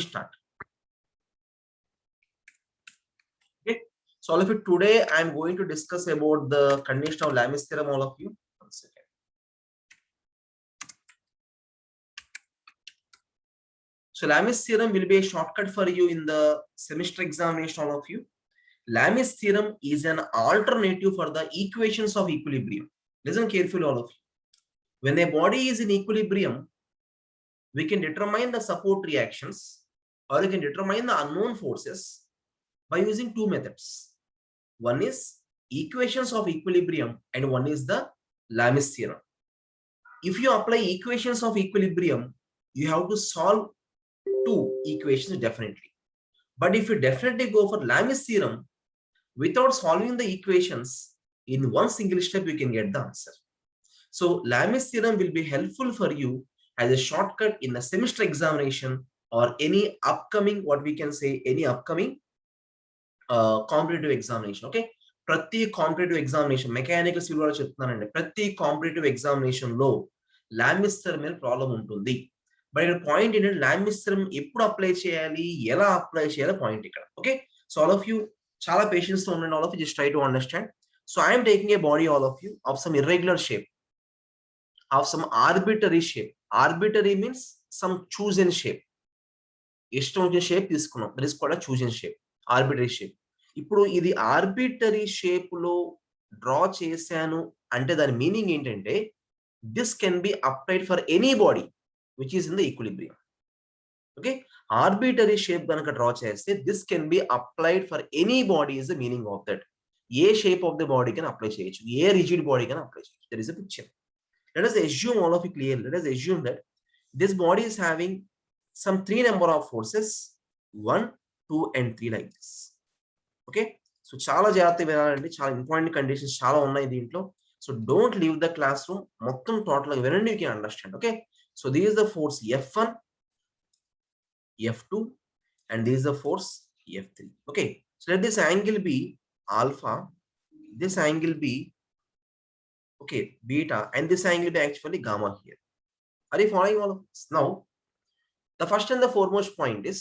start. Okay. So all of you, today I am going to discuss about the condition of Lami's theorem. All of you. 1 second. So Lami's theorem will be a shortcut for you in the semester examination. All of you. Lami's theorem is an alternative for the equations of equilibrium. Listen carefully, all of you. When a body is in equilibrium, we can determine the support reactions or we can determine the unknown forces by using two methods. One is equations of equilibrium and one is the Lami's theorem. If you apply equations of equilibrium, you have to solve two equations definitely. But if you definitely go for Lami's theorem, without solving the equations, in one single step, you can get the answer. So Lami's theorem will be helpful for you as a shortcut in the semester examination or any upcoming, what we can say, any upcoming competitive examination. Okay. Prati competitive examination, mechanical civil law చెప్తున్నానండి. ప్రతి competitive examination లో Lami's theorem మీద problem ఉంటుంది. But ఇక్కడ point ఏంటంటే Lami's theorem ఎప్పుడు apply చేయాలి, ఎలా అప్లై చేయాలి పాయింట్ ఇక్కడ. Okay. So all of you చాలా పేషెన్స్ తో ఉండండి. All of you just try to understand. So I'm taking a body all of you of some irregular shape, of some arbitrary shape. Arbitrary means some chosen shape. ఇష్టం వచ్చిన shape తీసుకున్నాం. That is called a chosen shape, arbitrary shape. ఇప్పుడు ఇది arbitrary shape లో draw చేశాను అంటే దాని meaning ఏంటంటే this can be applied for any body which is in the equilibrium. Okay. Arbitrary shape కనుక డ్రా చేస్తే this can be applied for any body is the meaning of that. ఏ shape of the body can apply చేయొచ్చు, ఏ rigid body can apply చేయొచ్చు. That is a picture. Let us assume all of you clear. Let us assume that this body is having some 3 number of forces, 1, 2 and 3 like this. Okay. So చాలా జాగ్రత్తగా వినాలండి. చాలా important conditions చాలా ఉన్నాయి దీంట్లో. So don't leave the class room. మొత్తం total గా వినండి, you can understand. Okay. So this is the force F1, F2 and this is the force F3. Okay. So let this angle be alpha, this angle be okay beta and this angle be actually gamma here. Are you following all of this? Now the first and the foremost point is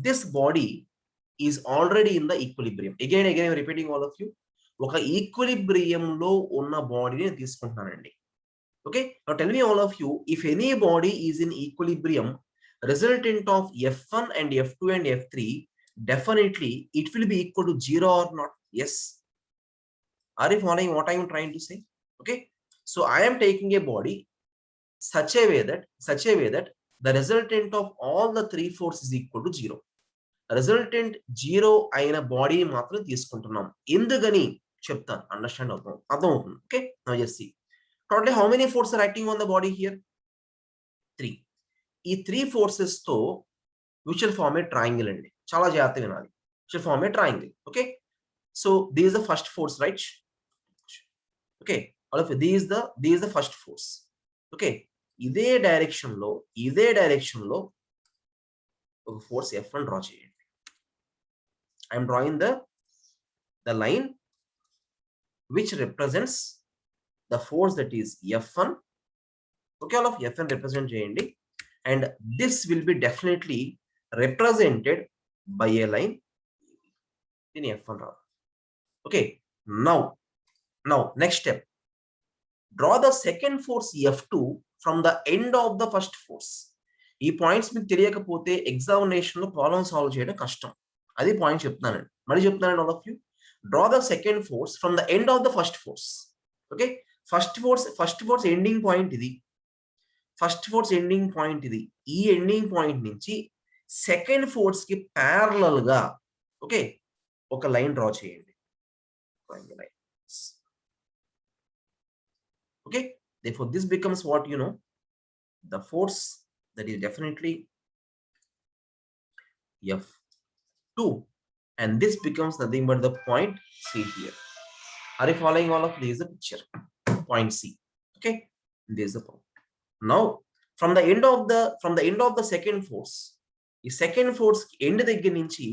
this body is already in the equilibrium. Again I'm repeating all of you. Oka equilibrium lo unna body ni teeskuntunnanandi. Okay. Now tell me all of you, if any body is in equilibrium, resultant of F1 and F2 and F3, definitely it will be equal to 0 or not? Yes. Are you following what I am trying to say? Okay. So I am taking a body such a way that the resultant of all the three forces is equal to 0. Resultant 0 అయిన body మాత్రం తీసుకుంటున్నాం. ఎందుకని చెప్తాను, understand అర్థమవుతుంది. Okay. Now just see totally how many forces are acting on the body here? 3. ఈ 3 forces తో we shall form a triangle అండి. చాలా జాగ్రత్తగా వినాలి. shall form a triangle. Okay. So this is the first force, right? Okay. All of you, this is the first force. Okay. ఇదే direction లో ఒక force F1 draw చేయండి. I am drawing the line which represents the force that is F1. Okay, all of F1 represent cheyandi, and this will be definitely represented by a line in F1 draw. Okay, now next step, draw the second force F2 from the end of the first force. ఈ points మీకు తెలియకపోతే examination లో problem solve చేయడం కష్టం. అది point చెప్తున్నానండి, మళ్ళీ చెప్తున్నానండి. All of you draw the second force from the end of the first force. Okay. First force ending point ఇది. ఈ ఎండింగ్ పాయింట్ నుంచి సెకండ్ ఫోర్స్ కి ప్యారలల్ గా ఓకే ఒక లైన్ డ్రా చేయండి. Okay. Therefore this becomes what you know, the force that is definitely F2, and this becomes nothing but the point C here. Are you following all of this? Is the picture point C. Okay. This is the point. Now from the end of the second force, ఈ second force end దగ్గర నుంచి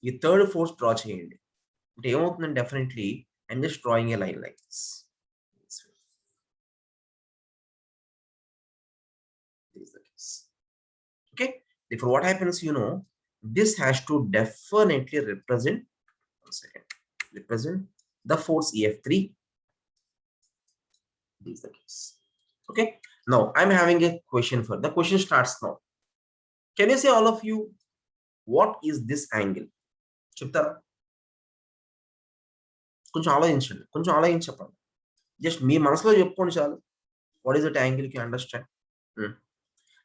ఈ third force draw చేయండి. అంటే ఏమవుతుందంటే definitely I'm just drawing A line like this. Is the case. Okay. Therefore, what happens, this has to definitely represent, one second, represent the force EF3. This is the case. Okay. Now, I'm having a question for the question starts now. Can you say, all of you, what is this angle? చెప్తారా? కొంచెం ఆలోచించండి చెప్పండి. Just మీ మనసులో చెప్పుకోండి చాలు. What is that angle? You can understand.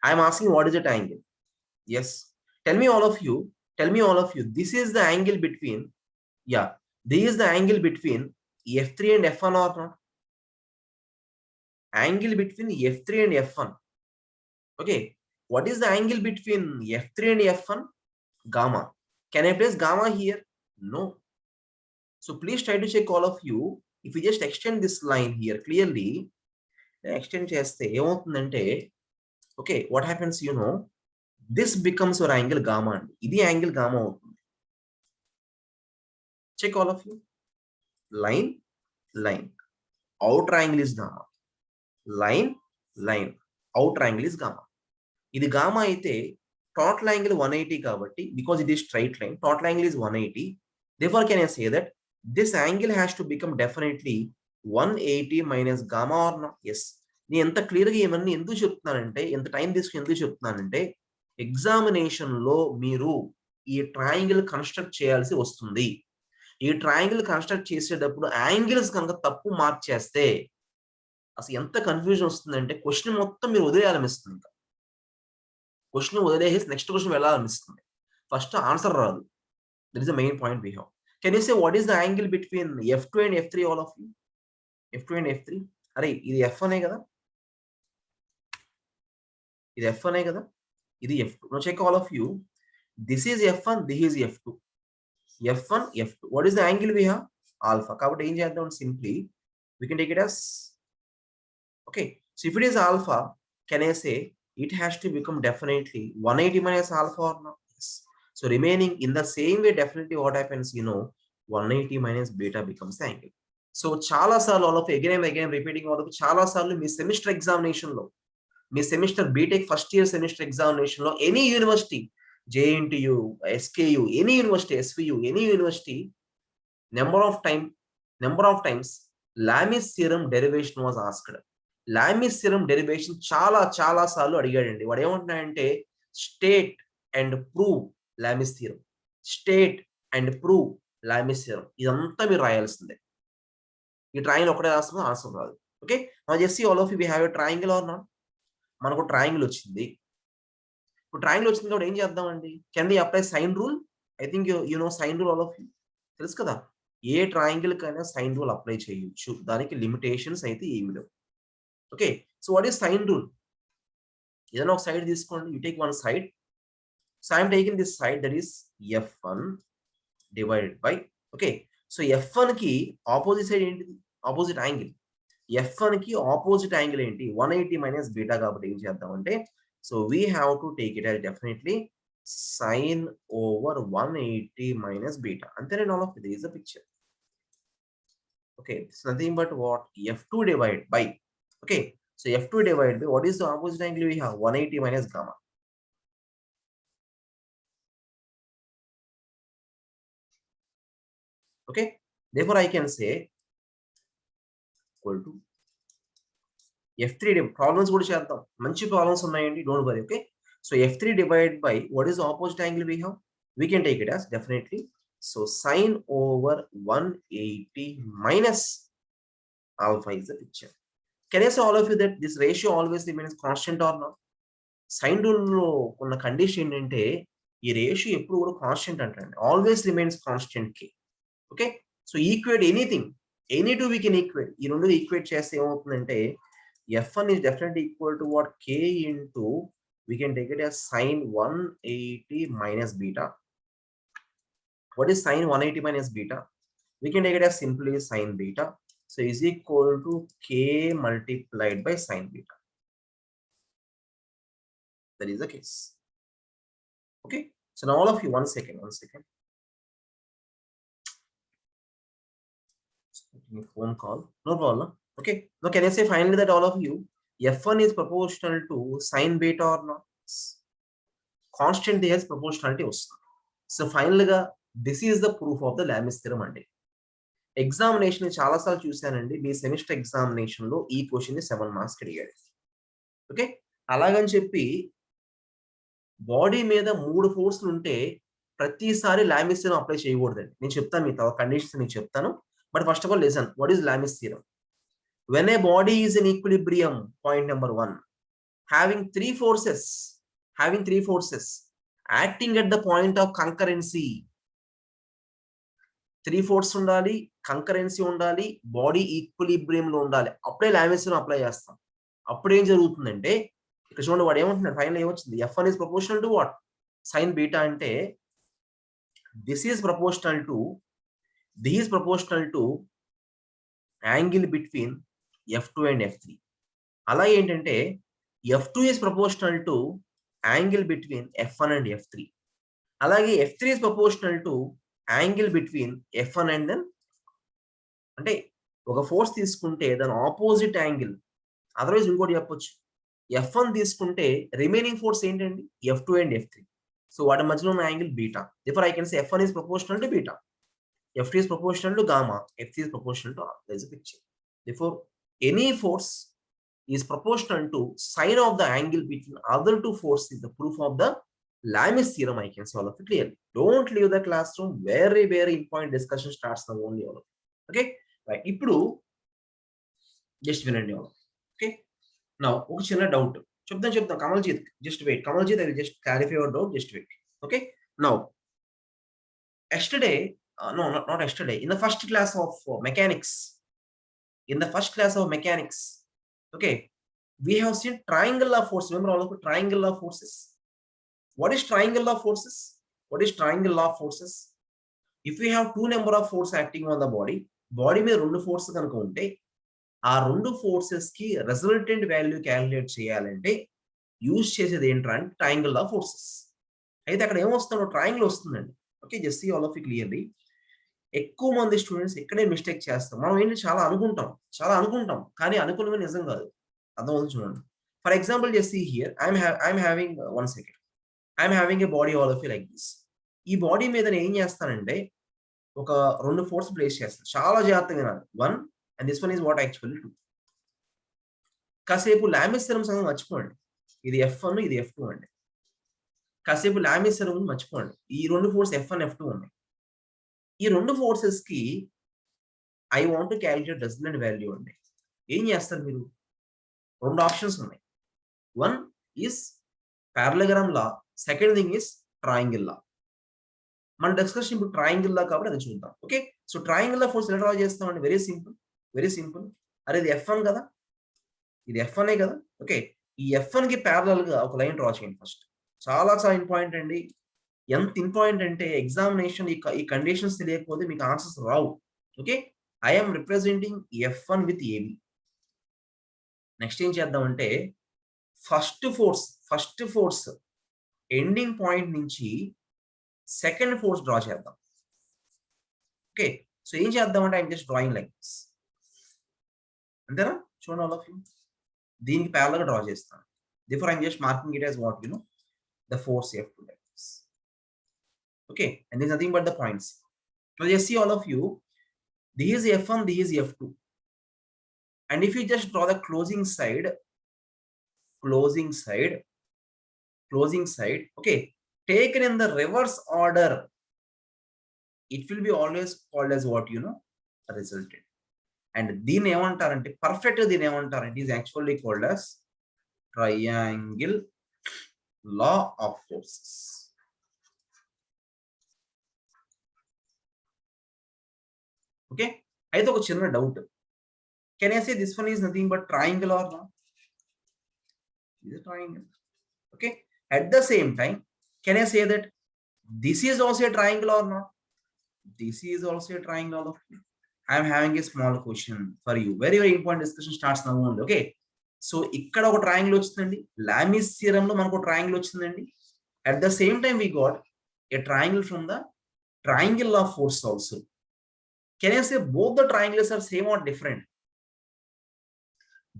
I am asking, what is that angle? Yes. Tell me all of you. This is the angle between, this is the angle between F3 and F1 or not? Angle between F3 and F1. Okay. What is the angle between F3 and F1? Gamma. Can I place gamma here? No. So please try to check, all of you. If you just extend this line here clearly, extend cheste ఏమవుతుందంటే, okay, what happens, this becomes your angle gamma and ఇది angle gamma అవుతుంది. Check, all of you. Line, outer angle is gamma. Line, outer angle is gamma. ఇది gamma అయితే total angle 180 కాబట్టి, because it is straight line, total angle is 180. Therefore, can I say that this angle has to become definitely 180 minus gamma or not? Yes. నేను ఎంత క్లియర్గా ఇవన్నీ ఎందుకు చెప్తున్నానంటే, ఎంత టైం తీసుకుని ఎందుకు చెప్తున్నానంటే, ఎగ్జామినేషన్ లో మీరు ఈ ట్రయాంగిల్ కన్స్ట్రక్ట్ చేయాల్సి వస్తుంది. ఈ ట్రయాంగిల్ కన్స్ట్రక్ట్ చేసేటప్పుడు యాంగిల్స్ కనుక తప్పు మార్క్ చేస్తే అసలు ఎంత కన్ఫ్యూజన్ వస్తుందంటే, క్వశ్చన్ మొత్తం మీరు వదిలేయాలనిపిస్తుంది. ఇంకా క్వశ్చన్ వదిలేసి నెక్స్ట్ క్వశ్చన్ వెళ్ళాలనిపిస్తుంది. ఫస్ట్ ఆన్సర్ రాదు. That is the main point we have. Can you say what is the angle between F2 and F3, all of you? F2 and F3. అరే ఇది F1 కదా, ఇది F1 కదా, ఇది F2. No check, all of you. This is F1, this is F2. F1, F2. What is the angle we have? Alpha. కాబట్టి ఏం చేద్దాం, simply we can take it as, okay, so if it is alpha, can I say it has to become definitely 180 minus alpha or not? Yes. So remaining in the same way, definitely what happens, 180 minus beta becomes the angle. So chala sarlu, all of you, again and again repeating, all of you, chala sarlu మీ semester examination లో, మీ semester BTech first year semester examination లో, any university, JNTU, SKU, any university, SVU, any university, number of times Lami's theorem derivation was asked. Lami's theorem derivation చాలా సార్లు అడిగాడండి. వాడు ఏమంటున్నాడంటే, state and prove Lami's theorem, state and prove Lami's theorem. ఇదంతా మీరు రాయాల్సిందే. ఈ triangle ఒకటే రాస్తామో answer రాదు. Okay, now just see, all of you, we have a triangle or not? మనకు ట్రయాంగిల్ వచ్చింది. ఇప్పుడు ట్రయాంగిల్ వచ్చింది కాబట్టి ఏం చేద్దామండి? Can we apply sine rule? I think you know sine rule, all of you. తెలుసు కదా, ఏ ట్రయాంగిల్ కైనా సైన్ రూల్ అప్లై చేయొచ్చు. దానికి లిమిటేషన్స్ అయితే ఏమి లేవు. Okay, so what is sine rule? ఏదైనా ఒక సైడ్ తీసుకోండి. You take one side. So I'm taking this side, that is F1 divided by, okay, so F1 కి ఆపోజిట్ సైడ్ ఏంటిది? Opposite angle. F1 కి ఆపోజిట్ యాంగిల్ ఏంటి? 180 minus beta. కాబట్టి ఏం చేద్దామంటే, so we have to take it as definitely sine over 180 minus beta. And then all of this is a picture. Okay, it's nothing but what? F2 divided by, okay, so F2 divided by, what is the opposite angle we have? 180 minus gamma. Okay, therefore I can say equal to F3. Problems కూడా చేద్దాం, మంచి problems ఉన్నాయండి, don't worry. Okay, so F3 divided by, what is the opposite angle we have? We can take it as definitely, so sine over 180 minus alpha is the picture. Can I say, all of you, that this ratio always remains constant or not? Sine rule లో ఉన్న condition ఏంటంటే, ఈ ratio ఎప్పుడు కూడా constant అంటండి, always remains constant కి. Okay, so equate anything, any two we can equate. ఈ రెండు ఈక్వేట్ చేస్తే ఏమవుతుందంటే, F1 is definitely equal to what? K into, we can take it as sine 180 minus beta. What is sine 180 minus beta? We can take it as simply sine beta. So is equal to K multiplied by sine beta. That is the case. Okay, so now all of you, one second. Phone call, no problem. Okay, now can I say finally that all of you, F1 is proportional to sine beta or not? Constant has proportionality వస్తుంది. So final గా this is the proof of the Lami's theorem అండి. Examination చాలాసార్లు చూశానండి, మీ semester examination లో ఈ question ని 7 marks అడిగాడు. Okay, అలాగని చెప్పి బాడీ మీద 3 ఫోర్స్లు ఉంటే ప్రతిసారి లామిస్ థియరం అప్లై చేయకూడదండి. నేను చెప్తాను, మీ కండిషన్స్ నేను చెప్తాను. But first of all listen, what is Lami's theorem? When a body is in equilibrium, point number 1, having three forces acting at the point of concurrency. 3 force ఉండాలి, concurrency ఉండాలి, body equilibrium లో ఉండాలి. అప్పుడే Lami's theorem apply చేస్తాం. అప్పుడు ఏం జరుగుతుందంటే ఇక్కడ చూడండి, వాడు ఏమంటున్నాడు, ఫైనల్ ఏమొచ్చింది, F1 is proportional to what? sin beta అంటే this is proportional to angle between F2 and F3. అలా ఏంటంటే F2 is proportional to angle between F1 and F3. అలాగే F3 is proportional to angle between F1 and then, అంటే ఒక force తీసుకుంటే దాని opposite angle, otherwise ఇంకోటి చెప్పొచ్చు, F1 తీసుకుంటే రిమైనింగ్ ఫోర్స్ ఏంటండి, F2 and F3. సో వాటి మధ్యలో ఉన్న angle beta. Therefore I can say F1 is proportional to beta, F2 is proportional to gamma, F3 is proportional to R. There is a picture. Therefore any force is proportional to sine of the angle between other two forces is the proof of the Lamis theorem. I can say all of it clearly. Don't leave the classroom. Very, very important discussion starts now only all of it. Okay, right. Ippudu just వినండి all. Okay, now ఒక చిన్న doubt చెప్తాను Kamaljeet, just wait. Kamaljeet, I will just clarify your doubt, just wait. Okay, now yesterday, no, not yesterday, in the first class of mechanics, okay, we have seen triangle of force. Remember all of the triangle of forces? What is triangle of forces? If we have 2 number of force acting on the body మీద 2 force కనుక ఉంటే ఆ 2 forces కి resultant value calculate చేయాలంటే use చేసేది ఏంటంటే triangle of forces. అయితే అక్కడ ఏమొస్తుందో ట్రయాంగిల్ వస్తుందండి. Okay, just see all of it clearly. ఎక్కువ మంది స్టూడెంట్స్ ఇక్కడే మిస్టేక్ చేస్తాం. మనం ఏంటి చాలా అనుకుంటాం కానీ అనుకున్నవి నిజం కాదు. అర్థమవుతుంది చూడండి. For example just see here, I'm having 1 second, I'm having a body all of you like this. ఈ బాడీ మీద నేను ఏం చేస్తానంటే ఒక 2 ఫోర్స్ ప్లేస్ చేస్తాను. చాలా జాగ్రత్తగా వినాలి. 1 and this one is what actually 2. కాసేపు లామిస్ థియరం సంగతి మర్చిపోండి. ఇది F1, ఇది F2 అండి. కాసేపు లామిస్ థియరం గురించి మర్చిపోండి. ఈ 2 ఫోర్స్ F1, F2 ఉన్నాయి. ఈ 2 ఫోర్సెస్ కి I want to calculate resultant value అండి. ఏం చేస్తారు మీరు? 2 ఆప్షన్స్ ఉన్నాయి. 1 is parallelogram law, second thing is triangle law. మన డిస్కషన్ ఇప్పుడు ట్రయాంగిల్ లా కాబట్టి అది చూద్దాం. ఓకే, సో ట్రయాంగిల్ లా ఫోర్స్ ఎలా డ్రా చేస్తామండి? Very simple. అరే ఇది F1 కదా, ఇది F1 కదా. ఓకే, ఈ F1 కి ప్యారలల్ గా ఒక లైన్ డ్రా చేయండి ఫస్ట్. చాలా ఇంపార్టెంట్ అండి. ఎంత ఇంపార్టెంట్ అంటే ఎగ్జామినేషన్ ఈ కండిషన్స్ తెలియకపోతే మీకు answers Rao. Okay, I'm representing F1 with AB. Next ఏం చేద్దామంటే ఫస్ట్ ఫోర్స్ ఎండింగ్ పాయింట్ నుంచి సెకండ్ ఫోర్స్ డ్రా చేద్దాం. ఓకే, సో ఏం చేద్దామంటే I'm just drawing like this. అంతేనా? చూడండి ఆల్ ఆఫ్ యూ, దీనికి ప్యారలల్ గా డ్రా చేస్తాను. Therefore I'm just marking it as what, the force F2 like this. Okay, and there's nothing but the points. Now just see all of you, this is F1, this is F2, and if you just draw the closing side, okay, taken in the reverse order, it will be always called as what, resultant. And దీన్ని ఏమంటారంటే perfect గా దీన్ని ఏమంటారంటే is actually called as triangle law of forces. Okay, అయితే ఒక చిన్న doubt, can I say this one is nothing but triangle or not? ఇది triangle. Okay, at the same time can I say that this is also a triangle or not? This is also a triangle. I am having a small question for you. Very important discussion starts now only. Okay, so ఇక్కడ ఒక triangle వచ్చిందండి. Lami's theorem లో మనకు triangle వచ్చిందండి. At the same time we got a triangle from the triangle of force also. Can I say both the triangles are same or different?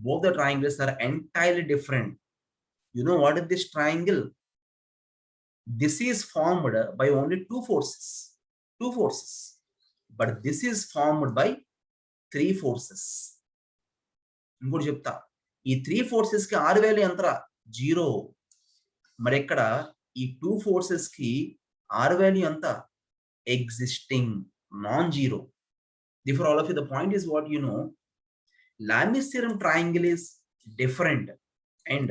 Both the triangles are entirely different. You know what is this triangle? this is formed by only two forces, but this is formed by three forces. ఇంకోటి చెప్తా, ఈ three forces కి are value ఎంతరా? 0. మరి ఇక్కడ ఈ two forces కి are value ఎంత? Existing, non zero. Therefore all of you, the point is what you know, Lami's theorem triangle is different and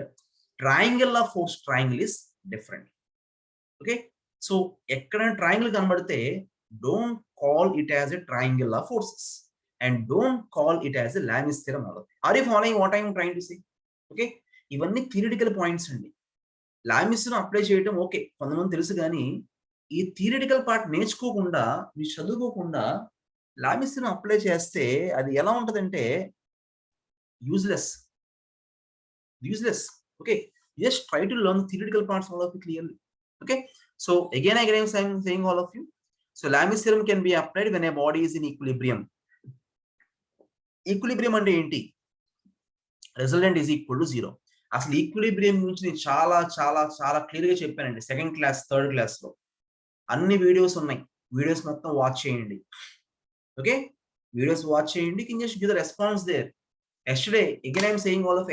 triangle of force triangle is different. Okay, so ekkada triangle kanabadite don't call it as a triangle of forces and don't call it as a Lami's theorem. Are you following what I am trying to say? Okay, ఇవన్నీ theoretical points అండి. Lami's ను apply చేయడం okay, కొంతమంది తెలుసు, కానీ ఈ theoretical part నేర్చుకోకుండా, మీరు చదువుకోకుండా లామిస్ ను అప్లై చేస్తే అది ఎలా ఉంటదంటే useless. Okay, just try to learn the theoretical parts all of it clearly. Okay, so again I am saying all of you, so Lami's theorem can be applied when a body is in equilibrium. Equilibrium అంటే ఏంటి? Resultant is equal to 0. అసలు equilibrium గురించి నేను చాలా చాలా చాలా clear గా చెప్పానండి సెకండ్ క్లాస్, థర్డ్ క్లాస్ లో. అన్ని వీడియోస్ ఉన్నాయి, వీడియోస్ మొత్తం వాచ్ చేయండి. ఓకే, వీడియోస్ వాచ్ చేయండి, can just give the response there. Yesterday again I'm saying all of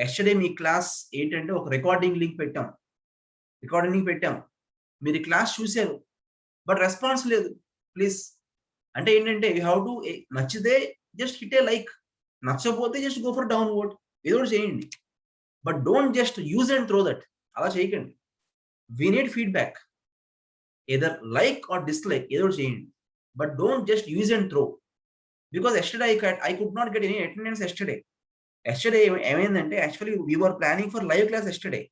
yesterday మీ క్లాస్ ఏంటంటే ఒక రికార్డింగ్ లింక్ పెట్టాం. మీరు క్లాస్ చూశారు, బట్ రెస్పాన్స్ లేదు. ప్లీజ్, అంటే ఏంటంటే యూ హ్యావ్ టు, నచ్చితే జస్ట్ హిట్ ఏ లైక్, నచ్చకపోతే జస్ట్ గో ఫర్ డౌన్వర్డ్, ఏదో ఒకటి చేయండి. But don't just use and throw that, అలా చేయకండి. We need feedback, either like or dislike, ఏదో ఒకటి చేయండి. But don't just use and throw, because yesterday I could not get any attendance yesterday ఏమైందంటే, actually we were planning for live class yesterday,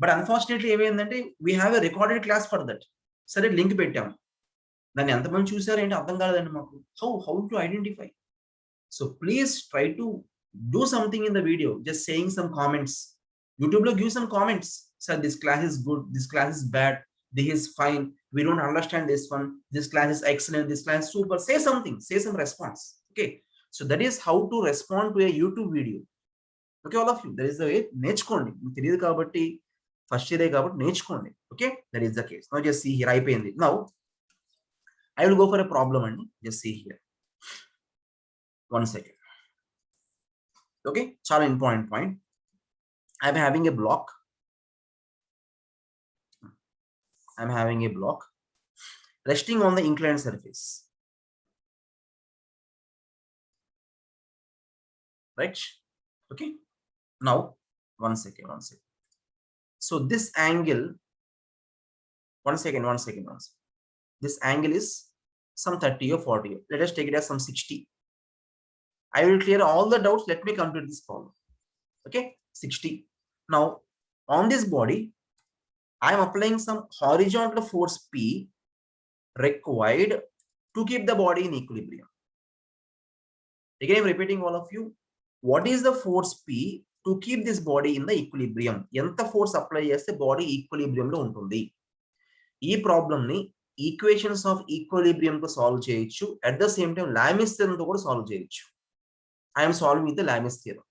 but unfortunately ఏమైందంటే we have a recorded class for that. సరే link పెట్టాము, దాన్ని ఎంతమంది చూసారు ఏంటి అర్థం కాలేదండి మాకు. How to identify? So please try to do something in the video, just saying some comments. YouTube lo give some comments, sir this class is good, this class is bad, this is fine, we don't understand this one, this class is excellent, this class is super. Say something, say some response. Okay, so that is how to respond to a YouTube video. Okay, all of you, that is the way. నేర్చుకోండి, మీకు తెలియదు కాబట్టి, first year కాబట్టి నేర్చుకోండి. Okay, that is the case. Now just see here, అయిపోయింది. Now I will go for a problem and just see here. One second. Okay, చాలా important point. I'm having a block. Resting on the inclined surface. Right? Okay. Now, one second. So this angle, one second. This angle is some 30 or 40. Let us take it as some 60. I will clear all the doubts. Let me complete this problem. Okay, 60. Now, on this body, I am applying some horizontal force P required to keep the body in equilibrium. Again, I am repeating all of you. What is the force P to keep this body in the equilibrium? Enta force apply cheste body equilibrium lo untundi. Ee problem ni equations of equilibrium to solve cheyochu. At the same time, Lami's theorem to kuda solve cheyochu. I am solving with the Lami's theorem.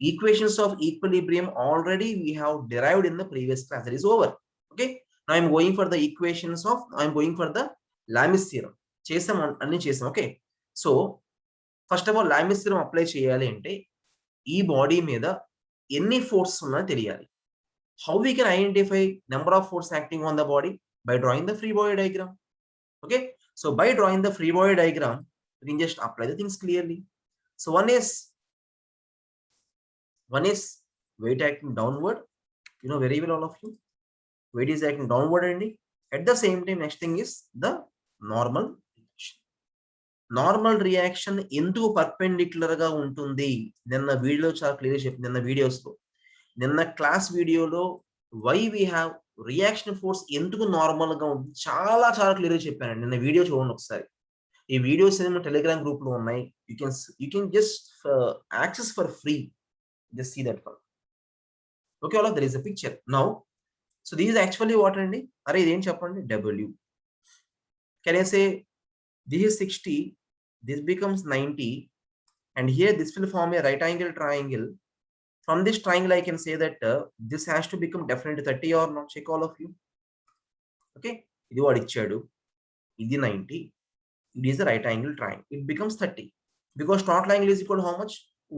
Equations of equilibrium already we have derived in the previous class. That is over. Okay. Now I am going for the equations of, I am going for the Lami's theorem. Chesam anni chesam. Okay. So first of all, Lami's theorem apply cheyali ante ee body meeda enni forces unna teliyali. How we can identify number of force acting on the body? By drawing the free body diagram. Okay. So by drawing the free body diagram, we can just apply the things clearly. So one is weight acting downward. You know very well all of you. Weight is acting downward and at the same time next thing is the normal reaction. Normal reaction into perpendicular ga untundi. Then the video చాలా clear చెప్పి నిన్న videos లో, నిన్న class వీడియోలో why we have reaction force ఎందుకు normal గా ఉంటుంది చాలా చాలా క్లియర్ గా చెప్పానండి. నిన్న వీడియో చూడండి ఒకసారి. ఈ వీడియోస్ ఏమో టెలిగ్రామ్ గ్రూప్ లో ఉన్నాయి. You can just access for free. Just see that one. Okay, all of there is a picture. Now, so this is actually what అండి? అరే ఇదేం చెప్పండి, W. Can I say this is 60, this becomes 90, and here this will form a right angle triangle From this triangle, I can say that this has to become definitely 30 or not. Check all of you. Okay, ఇది వాడు ఇచ్చాడు, ఇది 90, it is a right angle triangle. It becomes 30 because total angle is equal to how much?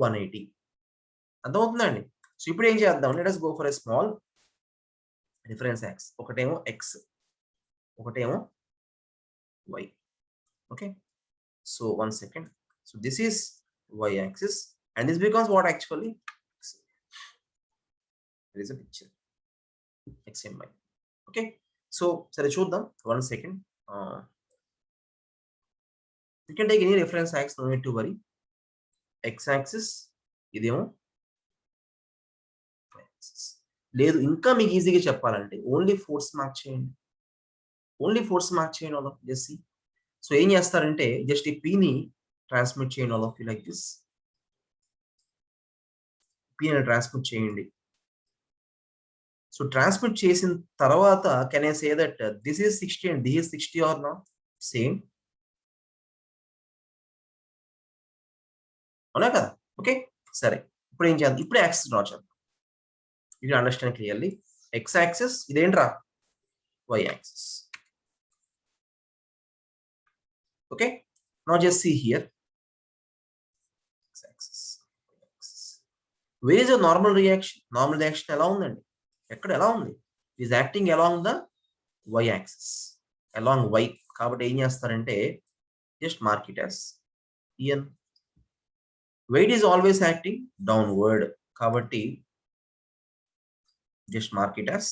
180. అర్థమవుతుందండి. So ఇప్పుడు ఏం చేద్దాం? Let us go for a small reference x. ఒకటేమో x, ఒకటేమో y. Okay, so 1 second. So this is y axis and this becomes what actually? There is a picture x and y. Okay, so సరే చూద్దాం. 1 second. You can take any reference axis, no need to worry. X axis ఇదేమో y axis. లేదు ఇంకా మీకు ఈజీగా చెప్పాలంటే only force mark చేయండి, only force mark చేయండి all of just see. So ఏం చేస్తారంటే జస్ట్ ఈ p ని ట్రాన్స్మిట్ చేయండి all of you like this. p ని ట్రాన్స్మిట్ చేయండి. సో ట్రాన్స్మిట్ చేసిన తర్వాత can I say that this is 60 and this is 60 or not? Same, అవునా కదా? ఓకే, సరే ఇప్పుడు ఏం చేద్దాం? ఇప్పుడు యాక్సిస్ డ్రా చేద్దాం. You can understand clearly. X axis ఇదేంట్రా? Y axis. Okay, now just see here x axis, where is your normal reaction? Normal reaction ఎలా ఉందండి? ఎక్కడ ఎలా ఉంది? Is acting along the y axis, along why. కాబట్టి ఏం చేస్తారంటే just mark it as N. weight is always acting downward kabatti just mark it as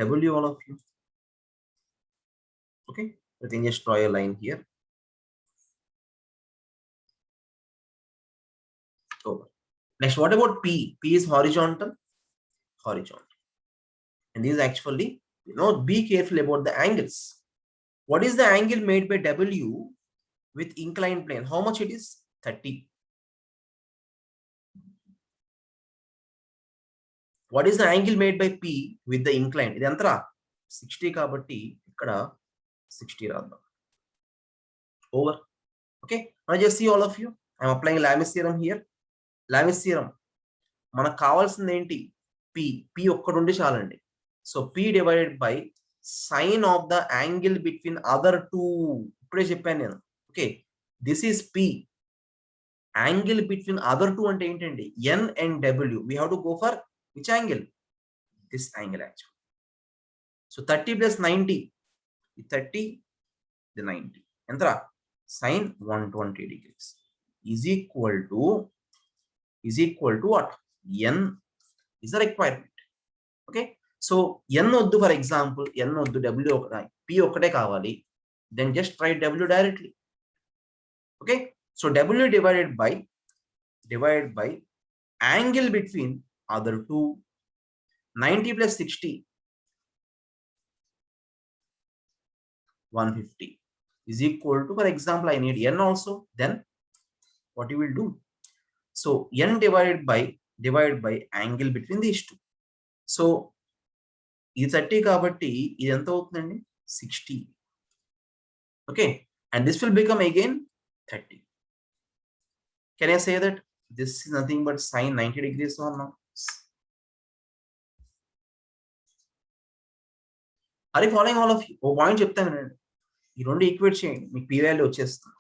W all of you. Okay, you can just draw a line here. Over. Next, what about P? P is horizontal, horizontal, and this is actually, you know, be careful about the angles. What is the angle made by W with inclined plane? How much it is? 30. What is the angle made by P with the inclined? ఇది ఎంతరా? 60 కాబట్టి ఇక్కడ 60 రాద్దాం. Over. Okay, now just see all of you. I am applying Lamis theorem here. Lamis theorem మనకు కావాల్సింది ఏంటి? P. P ఒక్కటి ఉంటే చాలండి. So P divided by sin of the angle between other two. ఇప్పుడే చెప్పాను నేను. Okay, this is P. Angle between other two అంటే ఏంటండి? N and W. We have to go for which angle? This angle actually. So 30 plus 90. 30, the 90. Entra sin 120 degrees is equal to what? N is the requirement. Okay, so N oddu, for example, N oddu, W okate, P okate kavali, then just write W directly. Okay, so W divided by angle between other two. 90 plus 60, 150 is equal to, for example, I need N also. Then what you will do? So N divided by angle between these two. So ఇది 30 కాబట్టి ఇది ఎంత అవుతుందండి? 60. Okay, and this will become again 30. Can I say that this is nothing but sin 90 degrees or not? Are you following all of you? ఓ point చెప్తాను వినండి. ఈ రెండు ఈక్వేట్ చేయండి, మీకు p వాల్యూ వచ్చేస్తుంది.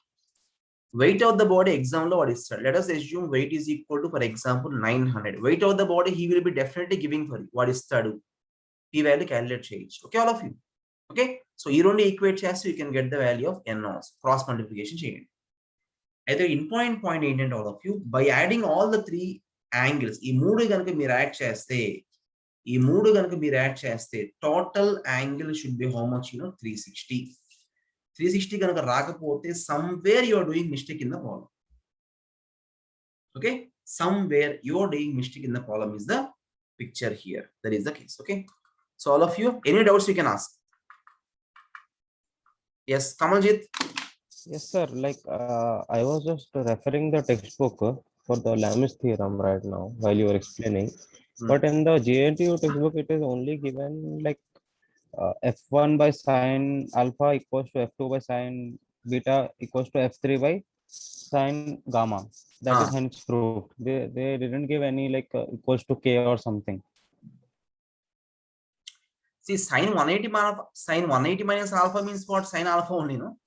Weight of the body exam lo what is said. Let us assume weight is equal to, for example, 900. Weight of the body he will be definitely giving for you. What is said? P value calculate change. Okay, all of you. Okay, so ఈ రెండు equate చేస్తే you can get the value of n also. Cross multiplication చేయండి. అయితే in point ఏంటంటే all of you, by adding all the three angles, ఈ మూడు కనుక మీరు యాడ్ చేస్తే total angle should be how much? 360. 360 కనుక రాకపోతే somewhere you are doing mistake in the problem. Okay, somewhere you are doing mistake in the problem is the picture here. That is the case. Okay, so all of you, any doubts you can ask. Yes, Kamaljit. Yes, sir. Like I was just referring the textbook for the Lamis theorem right now while you were explaining. But in the JNTU textbook, it is only given like f1 by sin alpha equals to f2 by sin beta equals to f3 by sin gamma. That is hence proved. They didn't give any like equals to k or something. See, sine 180 minus alpha means what? Sine alpha only, no?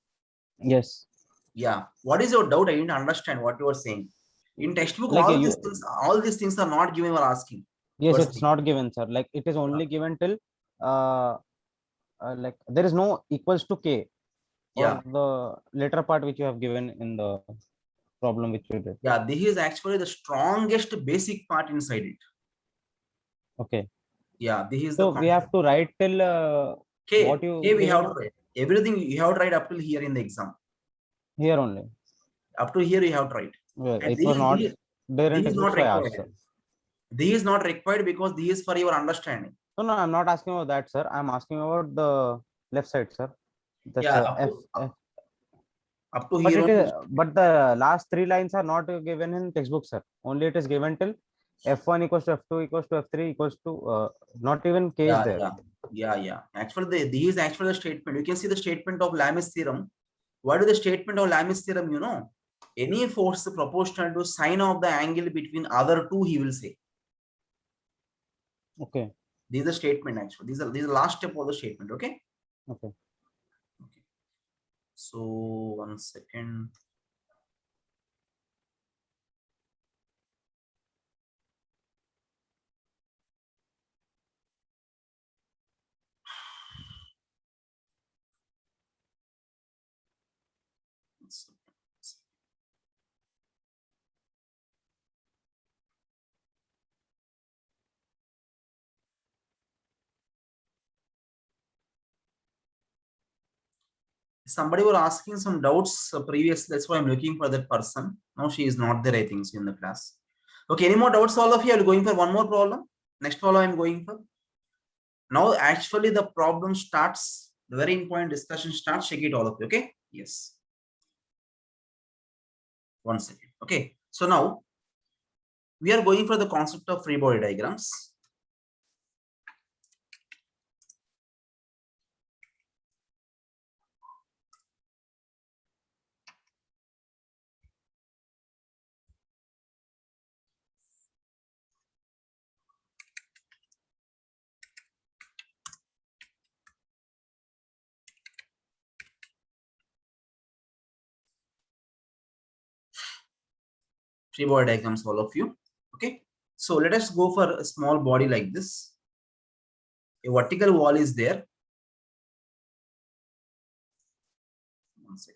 Yes. Yeah. What is your doubt? I didn't understand what you are saying. In textbook, Like all these things are not given or asking. Yes, First it's thing. not given, sir. Like it is only given till like there is no equals to k Yeah. or the later part which you have given in the problem which you did. Yeah, this is actually the strongest basic part inside it. Okay. Yeah, this is So the we concept. have to write till what you we have given to write. Everything you have to write up till here in the exam. here only. Up to here you have to write. Well, And it was not there in this is textbook, not so I asked, sir. required. This is not required because this is for your understanding. No, I'm not asking about that, sir. I'm asking about the left side, sir. That's Yeah, F. up to But here it is, only. but the last three lines are not given in textbook, sir. Only it is given till F1 equals to F2 equals to F3 equals to not even K is there. Yeah. Actually, this is actually the statement. You can see the statement of Lamis theorem. What is the statement of Lamis theorem? You know, any force proportional to sine of the angle between other two, he will say. Okay. This is the statement actually. This is the last step of the statement. Okay. Okay. So 1 second. Somebody were asking some doubts previous. That's why I'm looking for that person. Now she is not there, I think, so in the class. Okay, any more doubts, all of you? Are going for one more problem? Next problem I'm going for. Now, actually, the problem starts, the very important discussion starts. Check it, all of you. Okay, yes. 1 second. Okay, so now we are going for the concept of free body diagrams. Free body diagrams, all of you. Okay, so let us go for a small body like this. A vertical wall is there. 1 second.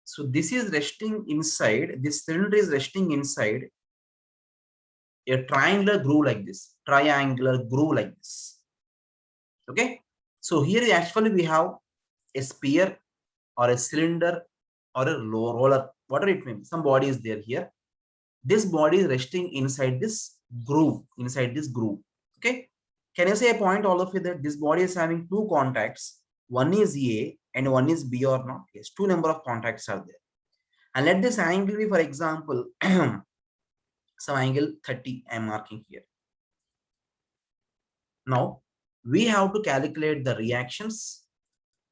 So this is resting inside, this cylinder is resting inside a triangular groove like this, Okay, so here actually we have a sphere or a cylinder or a roller, whatever it means, some body is there here. This body is resting inside this groove, Okay, can you say a point, all of you, that this body is having two contacts, one is A and one is B or not? Yes, two number of contacts are there. And let this angle be, for example, some angle 30 I am marking here. Now we have to calculate the reactions.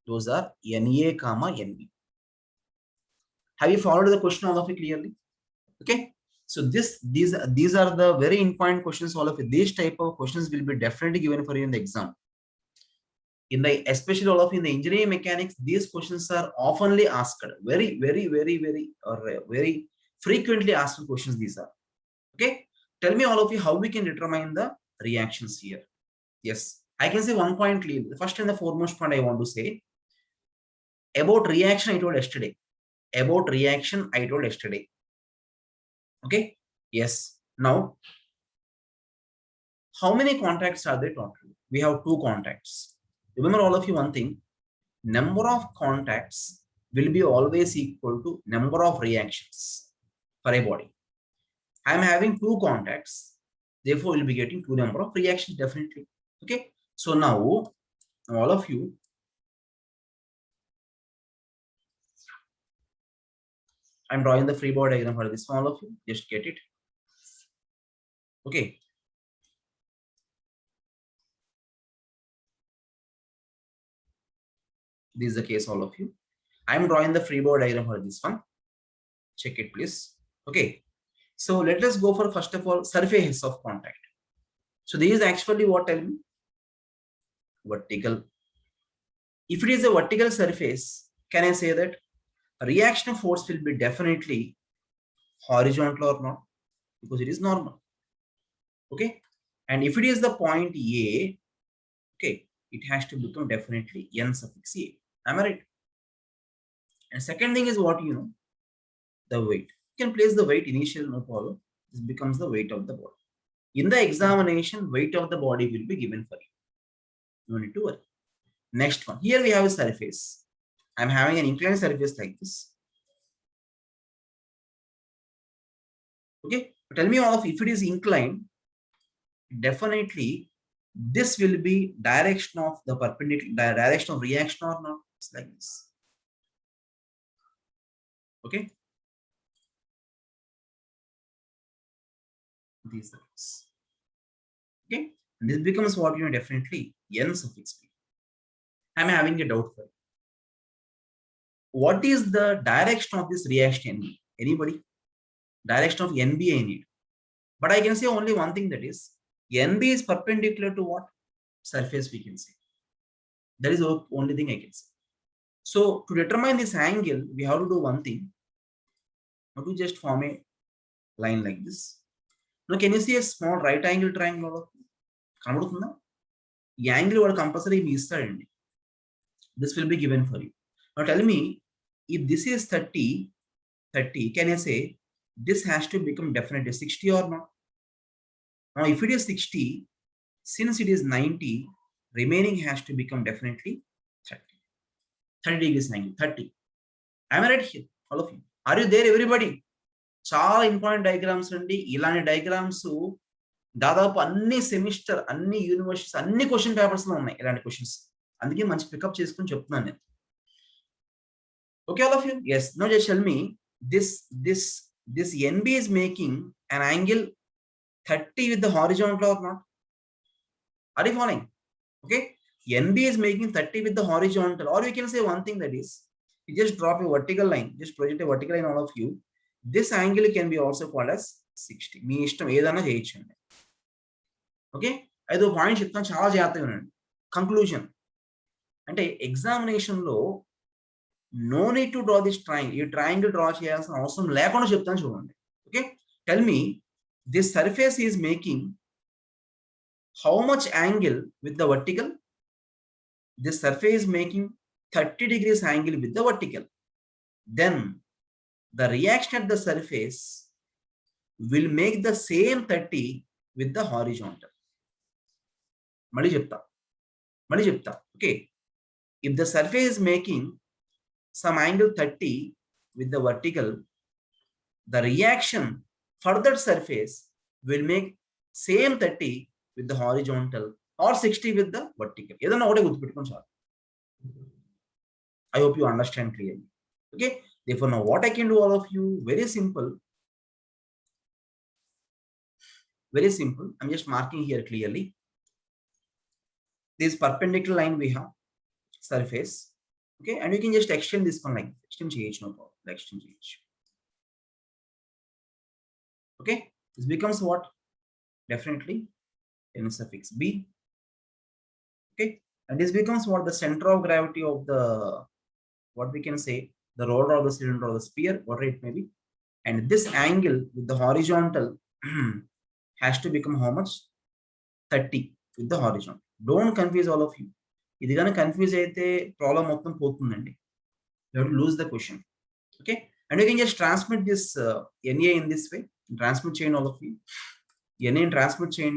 Those are Na comma Nb. Have you followed the question, all of you, clearly? Okay, so these are the very important questions, all of you. These type of questions will be definitely given for you in the exam. Especially all of you in the engineering mechanics, these questions are oftenly asked, very frequently asked questions these are. Okay, tell me, all of you, how we can determine the reactions here. Yes, I can say one point clearly. The first and the foremost point I want to say about reaction I told yesterday. Okay, yes. Now, how many contacts are there total? We have two contacts. Remember, all of you, one thing, number of contacts will be always equal to number of reactions for a body. I am having two contacts, therefore we'll be getting two number of reactions definitely. Okay, so now all of you, I'm drawing the free body diagram for this one, all of you. Just get it. Okay. This is the case, all of you. I'm drawing the free body diagram for this one. Check it, please. Okay. So let us go for, first of all, surface of contact. So this is actually what, tell me? Vertical. If it is a vertical surface, can I say that reaction force will be definitely horizontal or not? Because it is normal. Okay. And if it is the point A, okay, it has to become definitely n suffix A. Am I right? And second thing is what you know, the weight. You can place the weight initial, no problem. This becomes the weight of the body. In the examination, weight of the body will be given for you. No need to worry. Next one. Here we have a surface. I'm having an inclined surface like this. Okay. But tell me all of, if it is inclined, definitely this will be direction of the perpendicular, direction of reaction or not. It's like this. Okay. These are this. Okay. And this becomes what you know, definitely n suffix p. I'm having a doubt for you. What is the direction of this reaction? Anybody? Direction of NB I need. But I can say only one thing, that is NB is perpendicular to what? Surface, we can say. That is the only thing I can say. So to determine this angle, we have to do one thing. How to just form a line like this. Now can you see a small right angle triangle? The angle or compulsory is this will be given for you. Now tell me, if this is 30, can I say this has to become definitely 60 or not? Now if it is 60, since it is 90, remaining has to become definitely 30. 30 degrees angle, 30. Am I right here? All of you. Are you there, everybody? చాలా important diagrams అండి. ఇలాంటి diagrams దాదాపు అన్ని semester, అన్ని universities, అన్ని question papers లో ఉన్నాయి ఇలాంటి క్వశ్చన్స్. అందుకే మంచి పికప్ చేసుకుని చెప్తున్నాను నేను. Okay, all of you? yes. Now just tell me, this NB is making an angle 30 with the horizontal or not? Are you following? Okay, NB is making 30 with the horizontal, or you can say one thing, that is you just drop a vertical line, just project a vertical line, all of you. This angle can be also called as 60. మీ ఇష్టం ఏదైనా చేయొచ్చండి. Okay, ఐదో point చెప్తాను, చాలా జాగ్రత్తగా వినండి. Conclusion అంటే examination లో no need to draw this triangle. ఈ ట్రయాంగిల్ డ్రా చేయాల్సిన అవసరం లేకుండా చెప్తాను, చూడండి. Okay, tell me, this surface is making how much angle with the vertical? This surface is making 30 degrees angle with the vertical. Then the reaction at the surface will make the same 30 with the horizontal. Mali chepta. Okay, if the surface is making some angle 30 with the vertical, the reaction for that surface will make same 30 with the horizontal, or 60 with the vertical. ఏదైనా ఒకటే గుర్తుపెట్టుకోండి చాలు. I hope you understand clearly. Okay, therefore now what I can do, all of you, very simple. I'm just marking here clearly. This perpendicular line we have, surface. Okay, and you can just extend this one like this. Extend change, no problem. Extend change. Okay, this becomes what? Definitely n suffix b. Okay, and this becomes what? The center of gravity of the, what we can say, the roller or the cylinder or the sphere, whatever it may be. And this angle with the horizontal has to become how much? 30 with the horizontal. Don't confuse, all of you. ఇది కానీ confuse అయితే problem మొత్తం పోతుందండి. You have to lose the question. Okay, and you can just transmit this NA in this way. Transmit chain, all of you. NA transmit chain.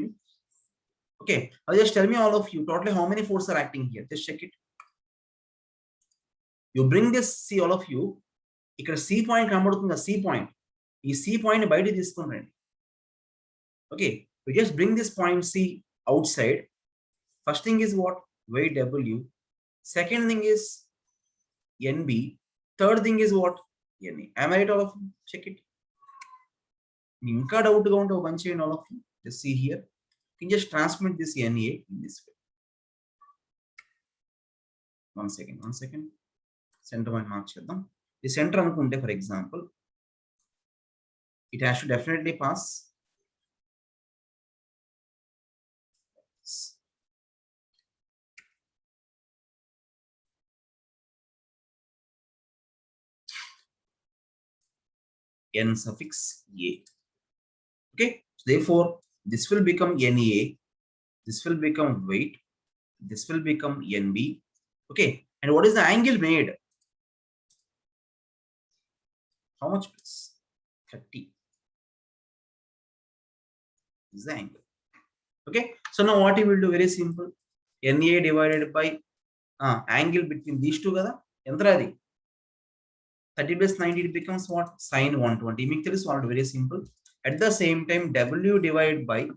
Okay, I'll just tell me, all of you, totally how many forces are acting here? Just check it. You bring this, see, all of you, ఇక్కడ C point కనబడుతుంది, C point. ఈ C point బయట తీసుకుని. Okay, you just bring this point C outside. First thing is what? Weight W. Second thing is NB. Third thing is what? NA. Am I right, all of you? Check it. Inka doubt ga unte open cheyandi all of you. Just see here. You can just transmit this NA in this way. One second. Center point mark cheddam. The center anukunte, for example, it has to definitely pass N suffix A. Okay, so therefore this will become NA, this will become weight, this will become NB. Okay, and what is the angle made? How much, please? 30 is the angle. Okay, so now what you will do, very simple. NA divided by angle between these two kada entra adi 30 plus 90, it becomes what? Sine 120. Make this one very simple. At the same time, W divided by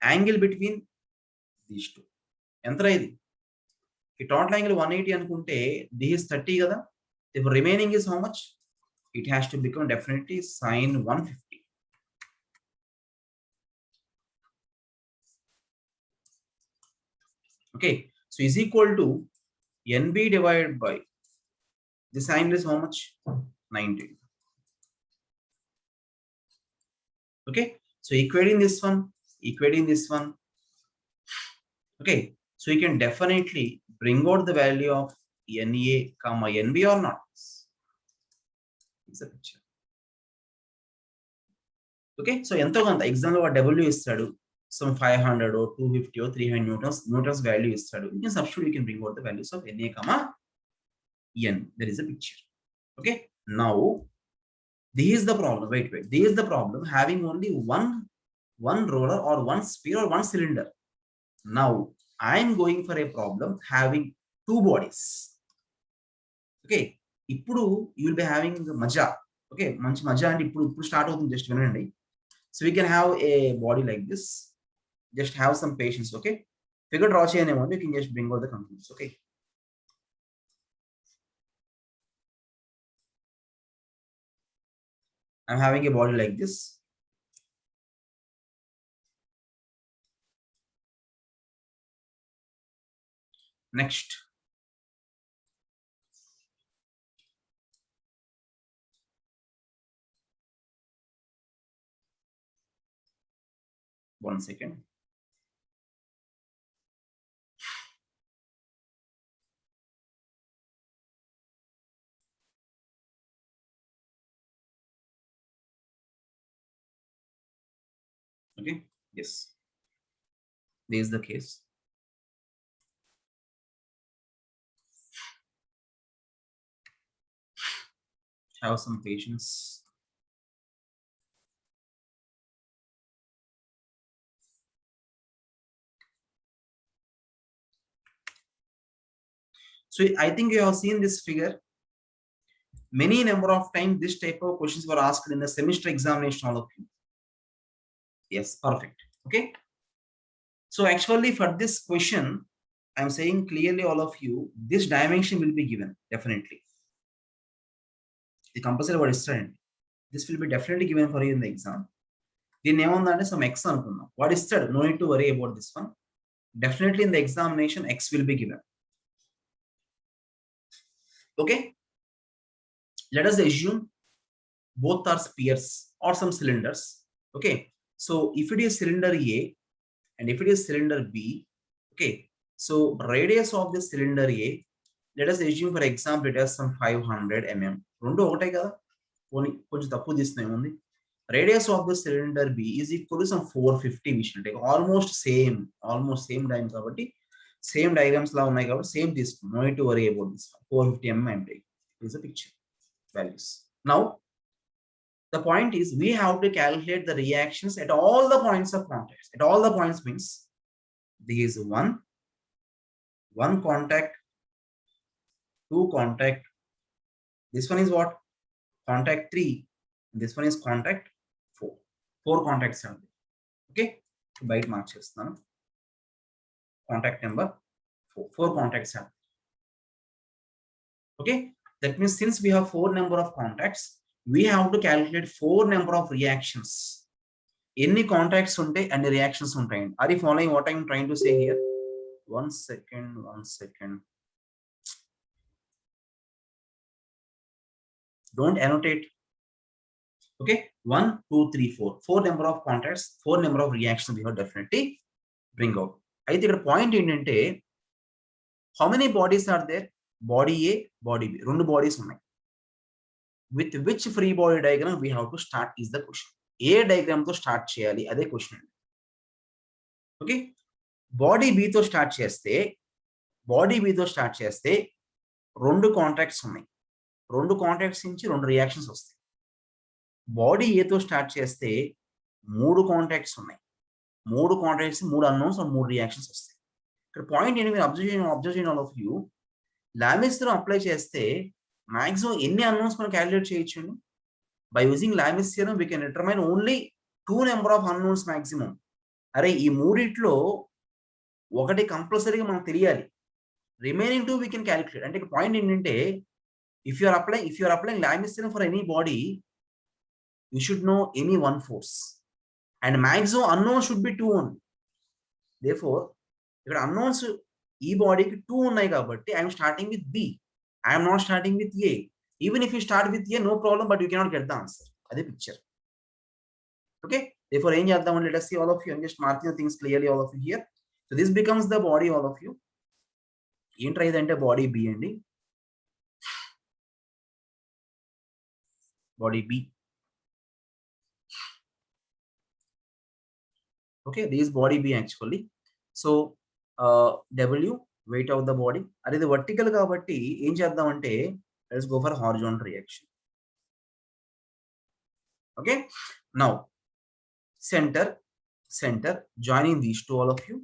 angle between these two. Entra idi. The total angle 180 anukunte, this is 30 kada. If remaining is how much? It has to become definitely sine 150. Okay, so is equal to NB divided by this angle is how much? 90. Okay, so equating this one. Okay, so you can definitely bring out the value of NA comma NB or not. It's a picture. Okay, so ento ganta exam lo W istadu, some 500 or 250 or 300 newtons value istadu. You can substitute, you can bring out the values of NA comma N. There is a picture. Okay, now this is the problem. Wait, this is the problem, having only one roller or one sphere or one cylinder. Now I am going for a problem having two bodies. Okay, ఇప్పుడు you will be having maja. Okay, manchi maja and ఇప్పుడు start అవుతుంది, just వినండి. So we can have a body like this. Just have some patience. Okay, figure draw cheyane, you can just bring out the conclusions. Okay, I'm having a body like this. Next, one second. Okay, yes, this is the case. Have some patience. So I think you have seen this figure many number of times. This type of questions were asked in the semester examination, all of you. Yes, perfect. Okay, so actually for this question, I'm saying clearly, all of you, this dimension will be given definitely. The compulsory what is studied, this will be definitely given for you in the exam. The name on that is some x anukunna. What is studied, no need to worry about this one. Definitely in the examination, x will be given. Okay, let us assume both are spheres or some cylinders. Okay, so if it is cylinder A and if it is cylinder B, okay, so radius of the cylinder A, let us assume for example it has some 500 mm. Rendu okate kada, konచెం తప్పు తీస్తున్నాం ఉంది. Radius of the cylinder B is equal to some 450. We should take almost same diagram kabatti same diagrams la unnai kabatti same తీసుకున్నాం. No need to worry about this. 450 mm I'm taking. This is a picture values. Now the point is we have to calculate the reactions at all the points of contact. At all the points means there is one contact, two contact, this one is what? Contact 3, this one is contact 4. 4 contacts are there. Okay, byte mark chestanu. Contact number 4 contacts are there. Okay, That means since we have 4 number of contacts, we have to calculate 4 number of reactions. Any contacts unte and reactions untayi. Are you following what I am trying to say here? One second. Don't annotate. Okay, 1, 2, 3, 4. 4 number of contacts, 4 number of reactions we have definitely bring out. అయితే ఇక్కడ point ఏంటంటే how many bodies are there? Body A, body B. రెండు bodies ఉన్నాయి. With which free body diagram we have to start is the question. A diagram తో start చేయాలి అదే question అండి. Okay, body B తో స్టార్ట్ చేస్తే రెండు కాంటాక్ట్స్ ఉన్నాయి. రెండు కాంటాక్ట్స్ నుంచి రెండు రియాక్షన్స్ వస్తాయి. బాడీ ఏ తో స్టార్ట్ చేస్తే మూడు కాంటాక్ట్స్ ఉన్నాయి. మూడు కాంటాక్ట్స్, మూడు అన్నోన్స్, మూడు రియాక్షన్స్ వస్తాయి. ఇక్కడ పాయింట్ ఏంటి, మీరు అబ్జర్వ్ చేయండి all of you. Lami's theorem apply చేస్తే మాక్సిమం ఎన్ని అన్నోన్స్ మనం క్యాలిక్యులేట్ చేయొచ్చు? By using Lami's theorem we can determine only 2 number of unknowns maximum. అరే ఈ మూడిట్లో ఒకటి కంపల్సరీగా మనకు తెలియాలి, రిమైనింగ్ 2 వీ కెన్ క్యాలిక్యులేట్. అంటే పాయింట్ ఏంటంటే if you are applying Lami's theorem for any body, you should know any one force and maximum unknown should be 2 only. Therefore ఇక్కడ unknowns ఈ బాడీకి 2 ఉన్నాయి కాబట్టి I am starting with B, I am not starting with A. Even if you start with A, no problem, but you cannot get the answer. అదే picture. Okay, therefore ఏం చేద్దాం, let us see all of you. I'm just marking the things clearly all of you here. So this becomes the body all of you. ఏంట్రా ఇదంటే body B అండి, body B. Okay, this is body B actually. So W, weight of the body. Are the vertical kabatti em cheddam ante, let's go for horizontal reaction. Okay, now center joining these two all of you.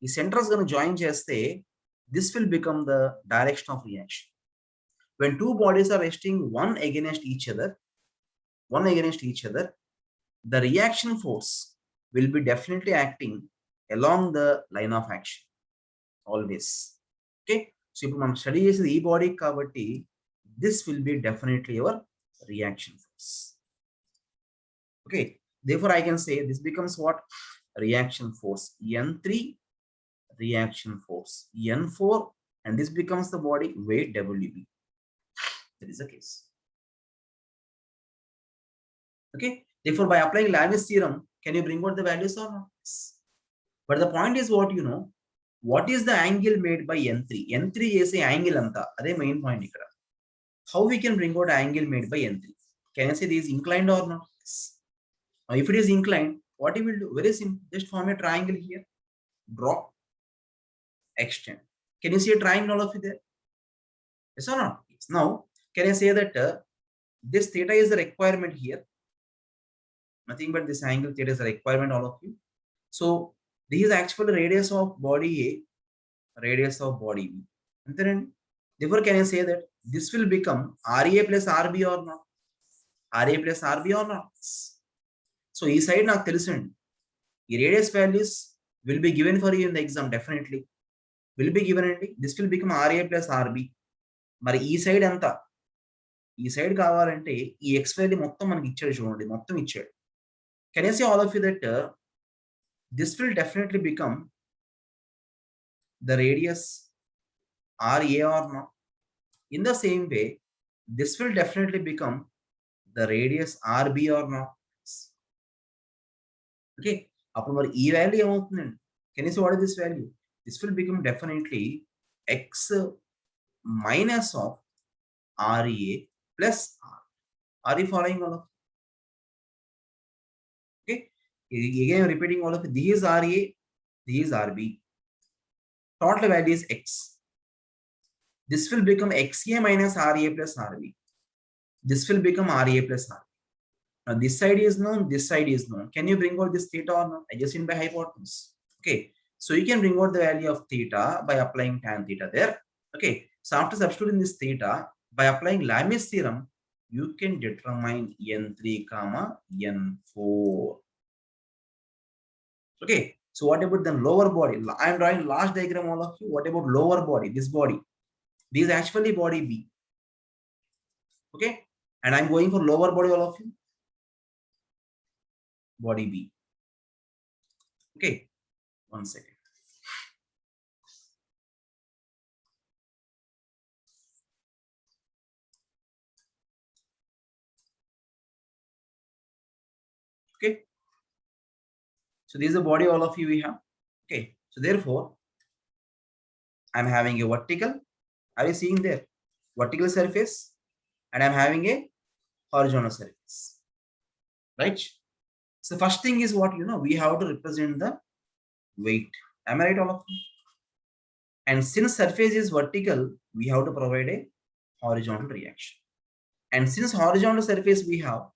The center is going to join cheste, this will become the direction of reaction. When two bodies are resting one against each other, the reaction force will be definitely acting along the line of action always. Okay, so if we study the body kabatti, this will be definitely your reaction force. Okay, therefore I can say this becomes what? Reaction force N3, reaction force N4, and this becomes the body weight WB. That is the case. Okay, therefore by applying Lamis theorem, can you bring out the values or not? Yes. But the point is what you know, what is the angle made by N3? N3 is a angle anta, ade main point ikkada. How we can bring out angle made by N3? Can I say this is inclined or not? Yes. Now if it is inclined, what you will do? Very simple, just form a triangle here, draw, extend. Can you see a triangle all of you there? Yes or not? Yes. Now can I say that this theta is the requirement here? Nothing but this angle theta is a requirement all of you. So this is actually radius of body A, radius of body B. And then therefore can I say that this will become RA plus RB or not? RA plus RB or not? So this side నాకు తెలుసండి, ఈ radius values will be given for you in the exam, definitely will be given అండి. This will become RA plus RB. మరి ఈ side ఎంత? ఈ side కావాలంటే ఈ x వాల్యూ మొత్తం మనకి ఇచ్చాడు చూడండి, మొత్తం ఇచ్చాడు. Can I say all of you that this will definitely become the radius RA or not? In the same way, this will definitely become the radius RB or not? Okay, appudu mari ee value em avutundandi? Can you see what is this value? This will become definitely x minus of RA plus R. Are you following all of? Okay, again repeating all of it. This is RA, this is RB. Total value is x. This will become XA minus RA plus RB. This will become RA plus RB. Now this side is known, this side is known. Can you bring out this theta or not? Adjacent by hypotenuse. Okay, so you can bring out the value of theta by applying tan theta there. Okay, so after substituting this theta by applying Lamis theorem, you can determine N3 comma N4. Okay, so what about the lower body? I am drawing large diagram all of you. What about lower body? This body, This is actually body B. Okay, and I'm going for lower body, all of you. Body B. Okay, 1 second. Okay, so this is the body, all of you we have. Okay, so therefore I'm having a vertical. Are you seeing there? Vertical surface, and I'm having a horizontal surface, right? So first thing is what, we have to represent the weight. Am I right, all of you? And since surface is vertical, we have to provide a horizontal reaction. And since horizontal surface we have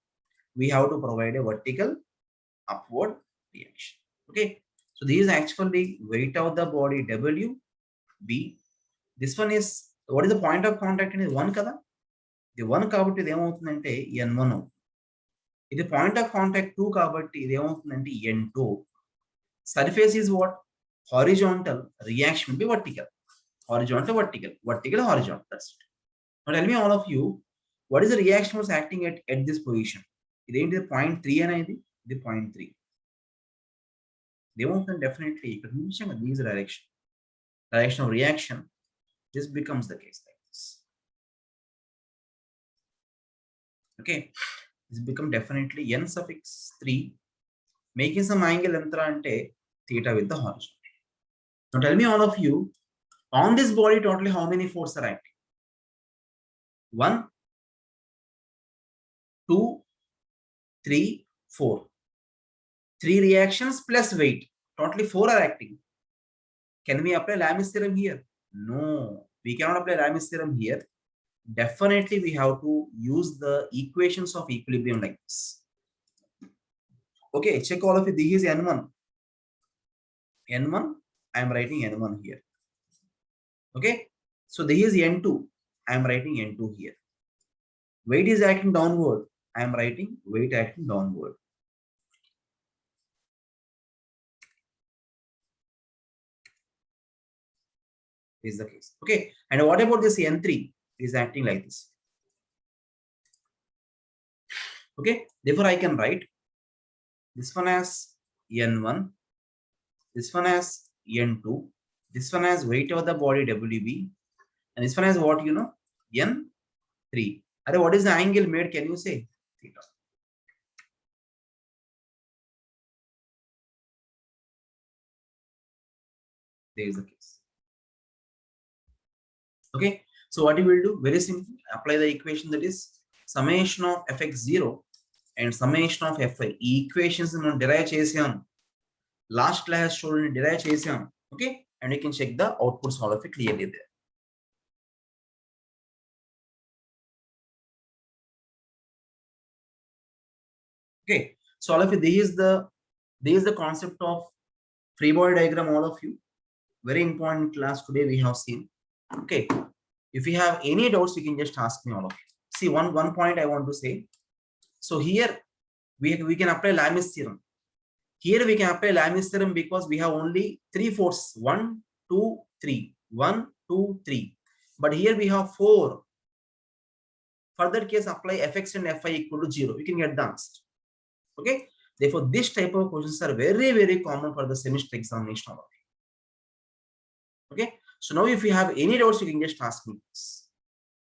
to provide a vertical upward reaction. Okay, so this is actually weight of the body W B. This one is, what is the point of contact? Is 1 kada. The 1 kabatti ఇది ఏమవుతుందంటే N1. ఇది point of contact 2 kabatti ఇది ఏమవుతుందంటే N2. Surface is what? Horizontal, reaction will be vertical. Horizontal, vertical, vertical, horizontal. That's it. Now tell me, all of you, what is the reaction was acting at this position? Is it the 0.3 and the 0.3? They won't definitely these direction of reaction. This becomes the case like this. Okay, this become definitely n suffix 3, making some angle entra ante theta with the horizontal. Now tell me, all of you, on this body totally how many forces are acting? 1, 2, 3, 4. 3 reactions plus weight. Totally 4 are acting. Can we apply Lami's theorem here? No, we cannot apply Lami's theorem here. Definitely we have to use the equations of equilibrium like this. Okay, check all of it. This is N1. N1, I am writing N1 here. Okay, so this is N2. I am writing N2 here. Weight is acting downward. I am writing weight acting downward. Is the case. Okay, and what about this N3? Is acting like this. Okay, therefore I can write this one as N1, this one as N2, this one as weight of the body WB, and this one as what, N3. And what is the angle made? Can you say? Theta. There is the case. Okay, so what you will do? Very simple. Apply the equation, that is summation of fx0 and summation of fy. Equations derive chesam. Last class showed derive chesam. Okay, and you can check the outputs all of it clearly there. Okay, so all of it, this is the concept of free body diagram, all of you. Very important class today we have seen. Okay, if you have any doubts, you can just ask me, all of you. See, one point I want to say. So here we can apply Lami's theorem. Here we can apply Lami's theorem because we have only 3 forces. 1, 2, 3. 1, 2, 3. But here we have 4. For that case, apply fx and fy equal to 0. You can get the answer. Okay, therefore this type of questions are very, very common for the semester examination. Okay, so now if you have any doubts, you can just ask me this.